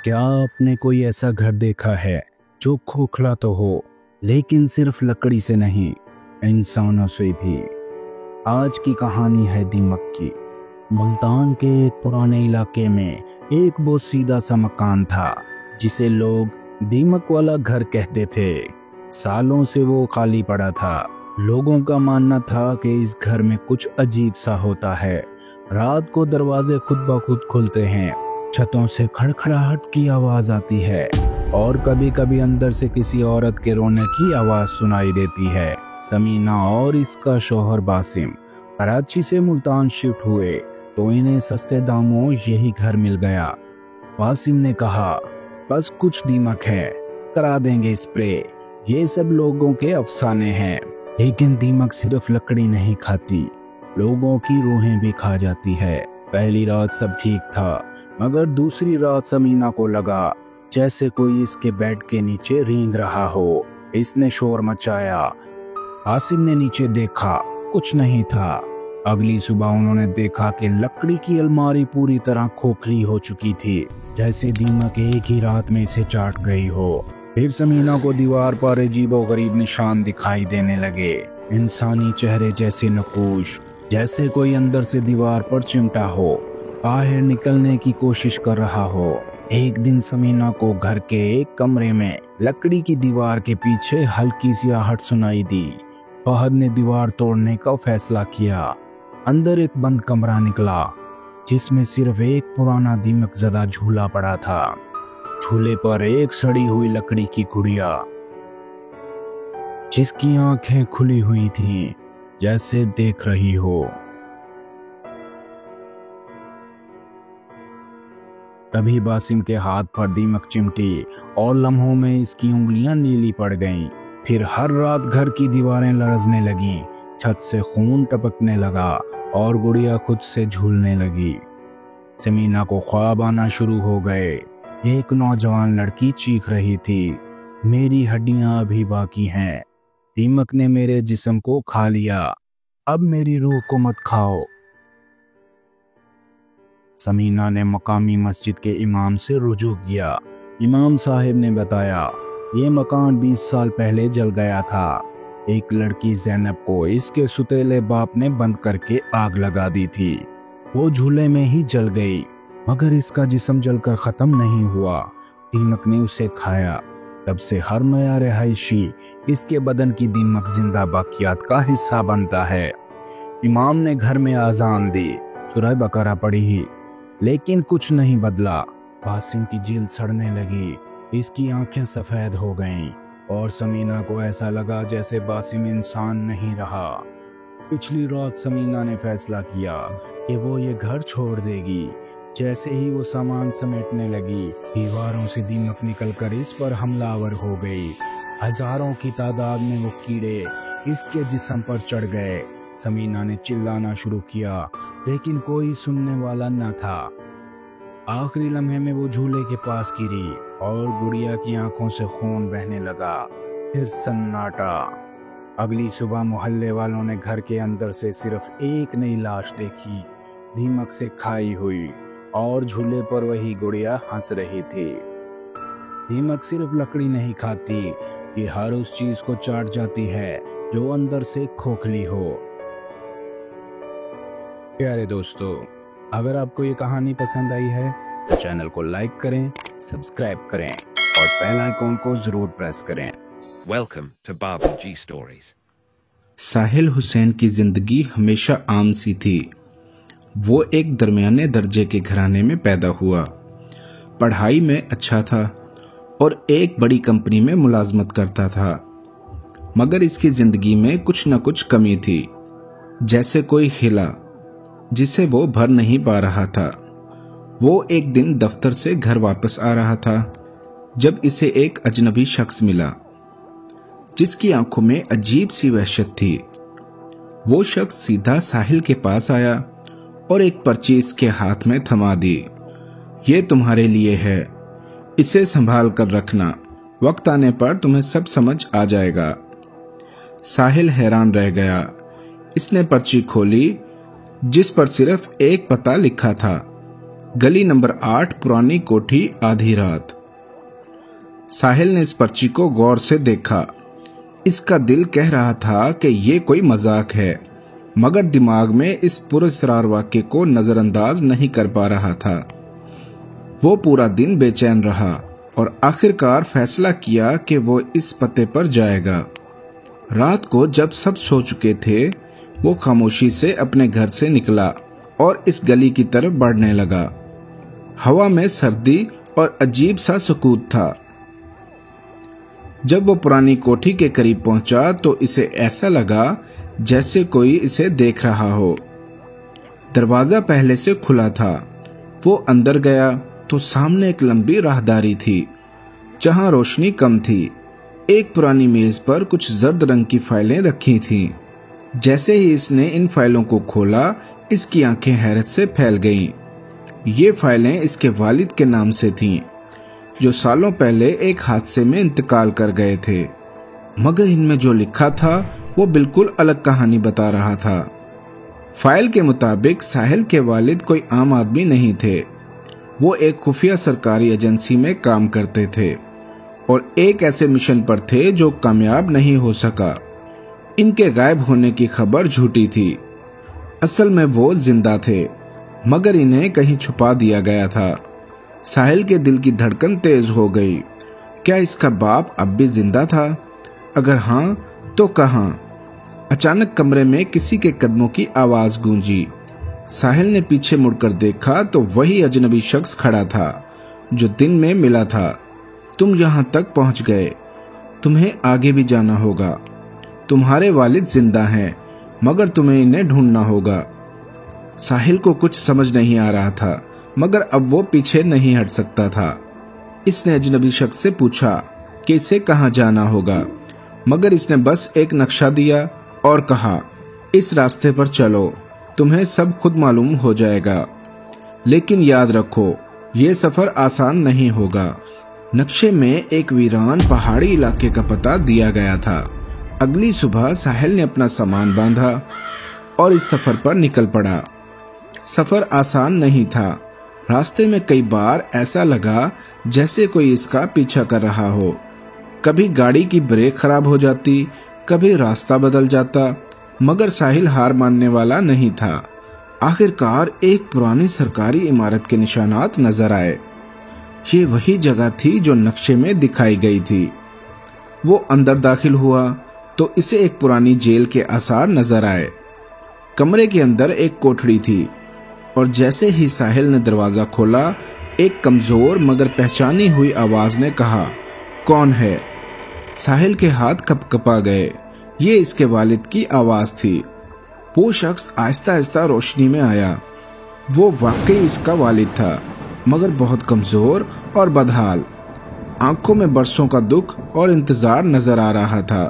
क्या आपने कोई ऐसा घर देखा है जो खोखला तो हो लेकिन सिर्फ लकड़ी से नहीं, इंसानों से भी। आज की कहानी है दीमक की। मुल्तान के एक पुराने इलाके में एक बहुत सीधा सा मकान था जिसे लोग दीमक वाला घर कहते थे। सालों से वो खाली पड़ा था। लोगों का मानना था कि इस घर में कुछ अजीब सा होता है। रात को दरवाजे खुद ब खुद खुलते हैं, छतों से खड़खड़ाहट की आवाज आती है और कभी कभी अंदर से किसी औरत के रोने की आवाज सुनाई देती है। समीना और इसका शौहर बासिम कराची से मुल्तान शिफ्ट हुए तो इन्हें सस्ते दामों यही घर मिल गया। बासिम ने कहा, बस कुछ दीमक है, करा देंगे स्प्रे। ये सब लोगों के अफसाने हैं, लेकिन दीमक सिर्फ लकड़ी नहीं खाती, लोगों की रूहें भी खा जाती है। पहली रात सब ठीक था, मगर दूसरी रात समीना को लगा जैसे कोई इसके बेड के नीचे रेंग रहा हो। इसने शोर मचाया। आसिम ने नीचे देखा, कुछ नहीं था। अगली सुबह उन्होंने देखा कि लकड़ी की अलमारी पूरी तरह खोखली हो चुकी थी, जैसे दीमक एक ही रात में इसे चाट गई हो। फिर समीना को दीवार पर अजीबोगरीब निशान दिखाई देने लगे, इंसानी चेहरे जैसे नकूश, जैसे कोई अंदर से दीवार पर चिमटा हो, बाहर निकलने की कोशिश कर रहा हो। एक दिन समीना को घर के एक कमरे में लकड़ी की दीवार के पीछे हल्की सी आहट सुनाई दी। फहद ने दीवार तोड़ने का फैसला किया। अंदर एक बंद कमरा निकला जिसमें सिर्फ एक पुराना दीमक ज़दा झूला पड़ा था। झूले पर एक सड़ी हुई लकड़ी की गुड़िया जिसकी आंखें खुली हुई थीं, जैसे देख रही हो। तभी बासिम के हाथ पर दीमक चिमटी और लम्हों में इसकी उंगलियां नीली पड़ गईं। फिर हर रात घर की दीवारें लरजने लगीं, छत से खून टपकने लगा और गुड़िया खुद से झूलने लगी। समीना को ख्वाब आना शुरू हो गए। एक नौजवान लड़की चीख रही थी, मेरी हड्डियां अभी बाकी हैं, दीमक ने मेरे जिस्म को खा लिया, अब मेरी रूह को मत खाओ। समीना ने मकामी मस्जिद के इमाम से रुजू किया। इमाम साहिब ने बताया, ये मकान 20 साल पहले जल गया था। एक लड़की ज़ैनब को इसके सुतेले बाप ने बंद करके आग लगा दी थी। वो झूले में ही जल गई, मगर इसका जिस्म जलकर ख़त्म नहीं हुआ। दीमक ने उसे खाया। तब से हर नया रहायशी इसके बदन की दीमक जिंदा बाकियात का हिस्सा बनता है। इमाम ने घर में आज़ान दी, सूरह बकरा पढ़ी, लेकिन कुछ नहीं बदला। बासिम की जिल्द सड़ने लगी, इसकी आंखें सफ़ेद हो गईं और समीना को ऐसा लगा जैसे बासिम इंसान नहीं रहा। पिछली रात समीना ने फैसला किया कि वो ये घर छोड़ देगी। जैसे ही वो सामान समेटने लगी, दीवारों से दीमक निकलकर इस पर हमलावर हो गई। हजारों की तादाद में वो कीड़े इसके जिस्म पर चढ़ गए। समीना ने चिल्लाना शुरू किया, लेकिन कोई सुनने वाला न था। आखिरी लम्हे में वो झूले के पास गिरी और गुड़िया की आंखों से खून बहने लगा। फिर सन्नाटा। अगली सुबह मोहल्ले वालों ने घर के अंदर से सिर्फ एक नई लाश देखी, दीमक से खाई हुई, और झूले पर वही गुड़िया हंस रही थी। दीमक सिर्फ लकड़ी नहीं खाती, ये हर उस चीज को चाट जाती है जो अंदर से खोखली हो। प्यारे दोस्तों, अगर आपको ये कहानी पसंद आई है तो चैनल को लाइक करें, सब्सक्राइब करें और बेल आइकॉन को जरूर प्रेस करें। Welcome to Baba G Stories. साहिल हुसैन की जिंदगी हमेशा आम सी थी। वो एक दरमियाने दर्जे के घराने में पैदा हुआ, पढ़ाई में अच्छा था और एक बड़ी कंपनी में मुलाजमत करता था। मगर इसकी जिंदगी में कुछ न कुछ कमी थी, जैसे कोई हिला जिसे वो भर नहीं पा रहा था। वो एक दिन दफ्तर से घर वापस आ रहा था जब इसे एक अजनबी शख्स मिला जिसकी आंखों में अजीब सी वहशत थी। वो शख्स सीधा साहिल के पास आया और एक पर्ची इसके हाथ में थमा दी। ये तुम्हारे लिए है, इसे संभाल कर रखना, वक्त आने पर तुम्हें सब समझ आ जाएगा। साहिल हैरान रह गया। इसने पर्ची खोली जिस पर सिर्फ एक पता लिखा था, गली नंबर 8, पुरानी कोठी, आधी रात। साहिल ने इस पर्ची को गौर से देखा। इसका दिल कह रहा था कि ये कोई मजाक है, मगर दिमाग में इस पुरस्कार वाक्य को नजरअंदाज नहीं कर पा रहा था। वो पूरा दिन बेचैन रहा और आखिरकार फैसला किया कि वो इस पते पर जाएगा। रात को जब सब सो चुके थे, वो खामोशी से अपने घर से निकला और इस गली की तरफ बढ़ने लगा। हवा में सर्दी और अजीब सा सुकून था। जब वो पुरानी कोठी के करीब पहुंचा तो इसे ऐसा लगा जैसे कोई इसे देख रहा हो। दरवाजा पहले से खुला था। वो अंदर गया तो सामने एक लंबी राहदारी थी जहां रोशनी कम थी। एक पुरानी मेज पर कुछ जर्द रंग की फाइलें रखी थीं। जैसे ही इसने इन फाइलों को खोला, इसकी आंखें हैरत से फैल गईं। ये फाइलें इसके वालिद के नाम से थीं, जो सालों पहले एक हादसे में इंतकाल कर गए थे। मगर इनमें जो लिखा था वो बिल्कुल अलग कहानी बता रहा था। फाइल के मुताबिक साहिल के वालिद कोई आम आदमी नहीं थे। वो एक खुफिया सरकारी एजेंसी में काम करते थे और एक ऐसे मिशन पर थे जो कामयाब नहीं हो सका। इनके गायब होने की खबर झूठी थी। असल में वो जिंदा थे, मगर इन्हें कहीं छुपा दिया गया था। साहिल के दिल की धड़कन तेज हो गई। क्या इसका बाप अब भी जिंदा था? अगर हाँ तो कहाँ? अचानक कमरे में किसी के कदमों की आवाज गूंजी। साहिल ने पीछे मुड़कर देखा तो वही अजनबी शख्स खड़ा था जो दिन में मिला था। तुम यहाँ तक पहुँच गए, तुम्हें आगे भी जाना होगा। तुम्हारे वालिद जिंदा हैं, मगर तुम्हें इन्हें ढूंढना होगा। साहिल को कुछ समझ नहीं आ रहा था, मगर अब वो पीछे नहीं हट सकता था। इसने अजनबी शख्स से पूछा कि इसे कहाँ जाना होगा, मगर इसने बस एक नक्शा दिया और कहा, इस रास्ते पर चलो, तुम्हें सब खुद मालूम हो जाएगा। लेकिन याद रखो, ये सफर आसान नहीं होगा। नक्शे में एक वीरान पहाड़ी इलाके का पता दिया गया था। अगली सुबह साहिल ने अपना सामान बांधा और इस सफर पर निकल पड़ा। सफर आसान नहीं था। रास्ते में कई बार ऐसा लगा जैसे कोई इसका पीछा कर रहा हो। कभी गाड़ी की ब्रेक खराब हो जाती, कभी रास्ता बदल जाता, मगर साहिल हार मानने वाला नहीं था। आखिरकार एक पुरानी सरकारी इमारत के निशानात नजर आए। ये वही जगह थी जो नक्शे में दिखाई गई थी। वो अंदर दाखिल हुआ तो इसे एक पुरानी जेल के आसार नजर आए। कमरे के अंदर एक कोठड़ी थी और जैसे ही साहिल ने दरवाजा खोला, एक कमजोर मगर पहचानी हुई आवाज ने कहा, कौन है? साहिल के हाथ कपकपा गए। ये इसके वालिद की आवाज थी। वो शख्स आहिस्ता आहिस्ता रोशनी में आया। वो वाकई इसका वालिद था, मगर बहुत कमजोर और बदहाल। आंखों में बरसों का दुख और इंतजार नजर आ रहा था।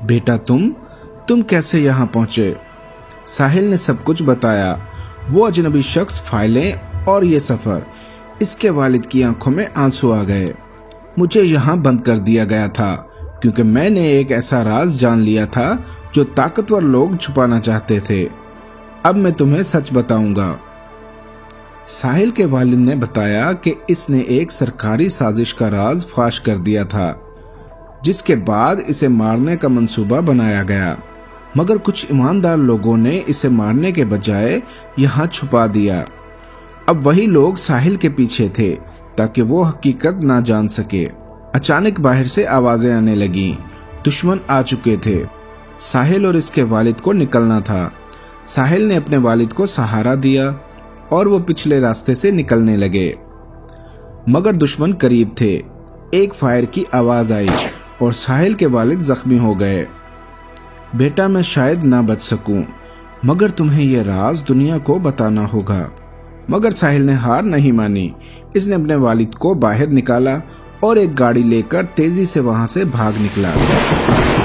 बेटा, तुम कैसे यहाँ पहुंचे? साहिल ने सब कुछ बताया। वो अजनबी शख्स, फाइलें और ये सफर। इसके वालिद की आंखों में आंसू आ गए। मुझे यहाँ बंद कर दिया गया था क्योंकि मैंने एक ऐसा राज जान लिया था जो ताकतवर लोग छुपाना चाहते थे। अब मैं तुम्हें सच बताऊंगा। साहिल के वालिद ने बताया कि इसने एक सरकारी साजिश का राज फाश कर दिया था, जिसके बाद इसे मारने का मंसूबा बनाया गया, मगर कुछ ईमानदार लोगों ने इसे मारने के बजाय यहाँ छुपा दिया। अब वही लोग साहिल के पीछे थे ताकि वो हकीकत ना जान सके। अचानक बाहर से आवाजें आने लगीं। दुश्मन आ चुके थे। साहिल और इसके वालिद को निकलना था। साहिल ने अपने वालिद को सहारा दिया और वो पिछले रास्ते से निकलने लगे, मगर दुश्मन करीब थे। एक फायर की आवाज आई और साहिल के वालिद जख्मी हो गए। बेटा, मैं शायद ना बच सकूं, मगर तुम्हें यह राज दुनिया को बताना होगा। मगर साहिल ने हार नहीं मानी। इसने अपने वालिद को बाहर निकाला और एक गाड़ी लेकर तेजी से वहां से भाग निकला।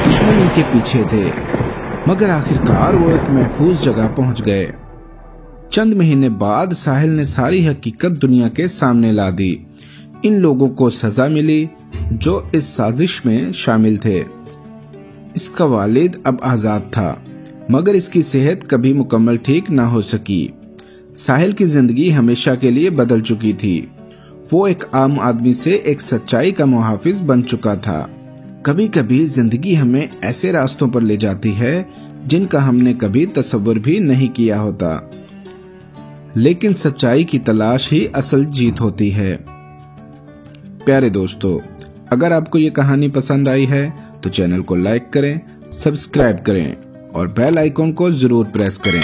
दुश्मन इनके पीछे थे, मगर आखिरकार वो एक महफूज जगह पहुंच गए। चंद महीने बाद साहिल ने सारी हकीकत दुनिया के सामने ला दी। इन लोगों को सजा मिली जो इस साजिश में शामिल थे। इसका वालिद अब आजाद था, मगर इसकी सेहत कभी मुकम्मल ठीक ना हो सकी। साहिल की जिंदगी हमेशा के लिए बदल चुकी थी। वो एक आम आदमी से एक सच्चाई का मुहाफिज बन चुका था। कभी कभी जिंदगी हमें ऐसे रास्तों पर ले जाती है जिनका हमने कभी तसव्वुर भी नहीं किया होता, लेकिन सच्चाई की तलाश ही असल जीत होती है। प्यारे दोस्तों, अगर आपको ये कहानी पसंद आई है तो चैनल को लाइक करें, सब्सक्राइब करें और बेल आइकॉन को जरूर प्रेस करें।